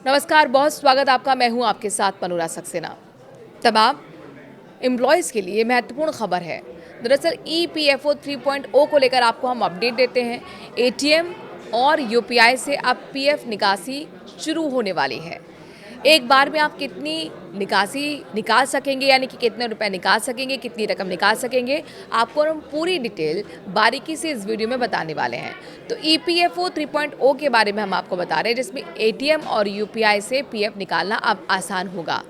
नमस्कार, बहुत स्वागत आपका। मैं हूं आपके साथ मनोरा सक्सेना। तमाम एम्प्लॉयज़ के लिए महत्वपूर्ण खबर है। दरअसल ईपीएफओ 3.0 को लेकर आपको हम अपडेट देते हैं। एटीएम और यूपीआई से अब पीएफ निकासी शुरू होने वाली है। एक बार में आप कितनी निकासी निकाल सकेंगे, यानी कि कितने रुपए निकाल सकेंगे, कितनी रकम निकाल सकेंगे, आपको हम पूरी डिटेल बारीकी से इस वीडियो में बताने वाले हैं। तो ईपीएफओ 3.0 के बारे में हम आपको बता रहे हैं, जिसमें एटीएम और यूपीआई से पीएफ निकालना अब आसान होगा।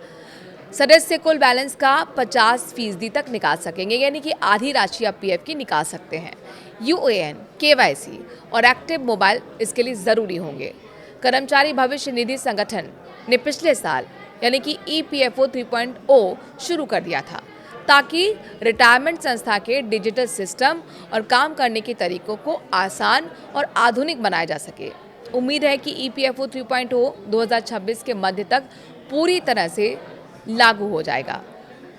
सदस्य कुल बैलेंस का 50% तक निकाल सकेंगे, यानी कि आधी राशि आप पीएफ की निकाल सकते हैं। यूएएन, केवाईसी और एक्टिव मोबाइल इसके लिए ज़रूरी होंगे। कर्मचारी भविष्य निधि संगठन ने पिछले साल यानी कि ईपीएफओ 3.0 शुरू कर दिया था, ताकि रिटायरमेंट संस्था के डिजिटल सिस्टम और काम करने के तरीकों को आसान और आधुनिक बनाया जा सके। उम्मीद है कि ईपीएफओ 3.0 2026 के मध्य तक पूरी तरह से लागू हो जाएगा,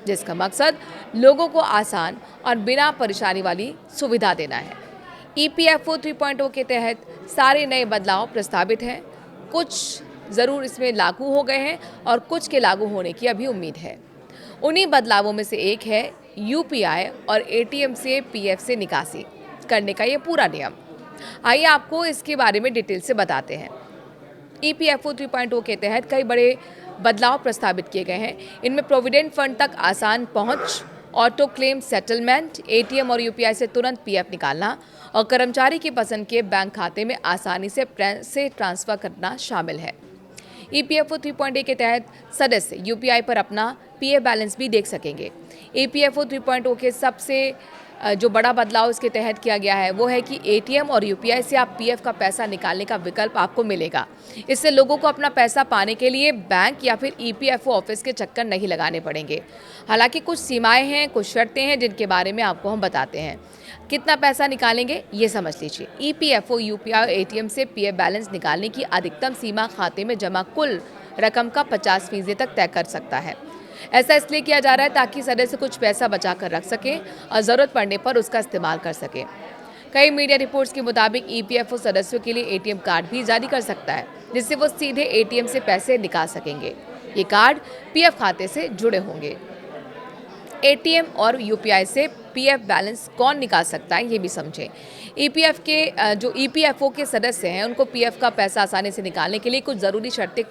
जिसका मकसद लोगों को आसान और बिना परेशानी वाली सुविधा देना है। ईपीएफओ 3.0 के तहत सारे नए बदलाव प्रस्तावित हैं। कुछ ज़रूर इसमें लागू हो गए हैं और कुछ के लागू होने की अभी उम्मीद है। उन्हीं बदलावों में से एक है यूपीआई और एटीएम से पीएफ से निकासी करने का ये पूरा नियम। आइए आपको इसके बारे में डिटेल से बताते हैं। ईपीएफओ 3.0 के तहत कई बड़े बदलाव प्रस्तावित किए गए हैं। इनमें प्रोविडेंट फंड तक आसान पहुंच, ऑटो क्लेम सेटलमेंट, एटीएम और यूपीआई से तुरंत पीएफ निकालना और कर्मचारी की पसंद के बैंक खाते में आसानी से पैसे ट्रांसफर करना शामिल है। ईपीएफओ 3.1 के तहत सदस्य यूपीआई पर अपना पीएफ बैलेंस भी देख सकेंगे। ईपीएफओ 3.0 के सबसे जो बड़ा बदलाव इसके तहत किया गया है वो है कि एटीएम और यूपीआई से आप पीएफ का पैसा निकालने का विकल्प आपको मिलेगा। इससे लोगों को अपना पैसा पाने के लिए बैंक या फिर ईपीएफओ ऑफिस के चक्कर नहीं लगाने पड़ेंगे। हालांकि कुछ सीमाएं हैं, कुछ शर्तें हैं, जिनके बारे में आपको हम बताते हैं। कितना पैसा निकालेंगे ये समझ लीजिए। ईपीएफओ, यूपीआई और एटीएम से पीएफ बैलेंस निकालने की अधिकतम सीमा खाते में जमा कुल रकम का 50% तक तय कर सकता है। ऐसा इसलिए किया जा रहा है ताकि सदस्य कुछ पैसा बचा कर रख सके और ज़रूरत पड़ने पर उसका इस्तेमाल कर सके। कई मीडिया रिपोर्ट्स के मुताबिक ईपीएफओ सदस्यों के लिए एटीएम कार्ड भी जारी कर सकता है, जिससे वो सीधे एटीएम से पैसे निकाल सकेंगे। ये कार्ड पीएफ खाते से जुड़े होंगे। एटीएम और यूपीआई से पीएफ बैलेंस कौन निकाल सकता है ये भी समझें। जो ईपीएफओ के सदस्य हैं उनको पीएफ का पैसा आसानी से निकालने के लिए कुछ ज़रूरी शर्तें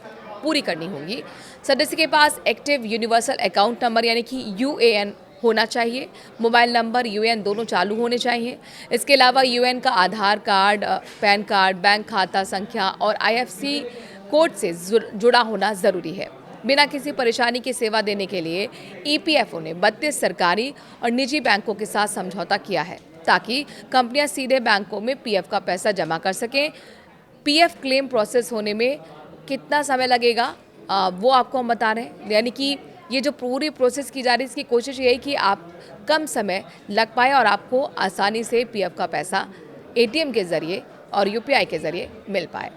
पूरी करनी होंगी। सदस्य के पास एक्टिव यूनिवर्सल अकाउंट नंबर यानी कि यूएएन होना चाहिए। मोबाइल नंबर, यूएएन दोनों चालू होने चाहिए। इसके अलावा यूएएन का आधार कार्ड, पैन कार्ड, बैंक खाता संख्या और आईएफएससी कोड से जुड़ा होना ज़रूरी है। बिना किसी परेशानी की सेवा देने के लिए ईपीएफओ ने 32 सरकारी और निजी बैंकों के साथ समझौता किया है, ताकि कंपनियां सीधे बैंकों में पीएफ का पैसा जमा कर सकें। पीएफ क्लेम प्रोसेस होने में कितना समय लगेगा वो आपको हम बता रहे हैं। यानी कि ये जो पूरी प्रोसेस की जा रही है, इसकी कोशिश यही कि आप कम समय लग पाए और आपको आसानी से पीएफ का पैसा एटीएम के ज़रिए और यूपीआई के ज़रिए मिल पाए।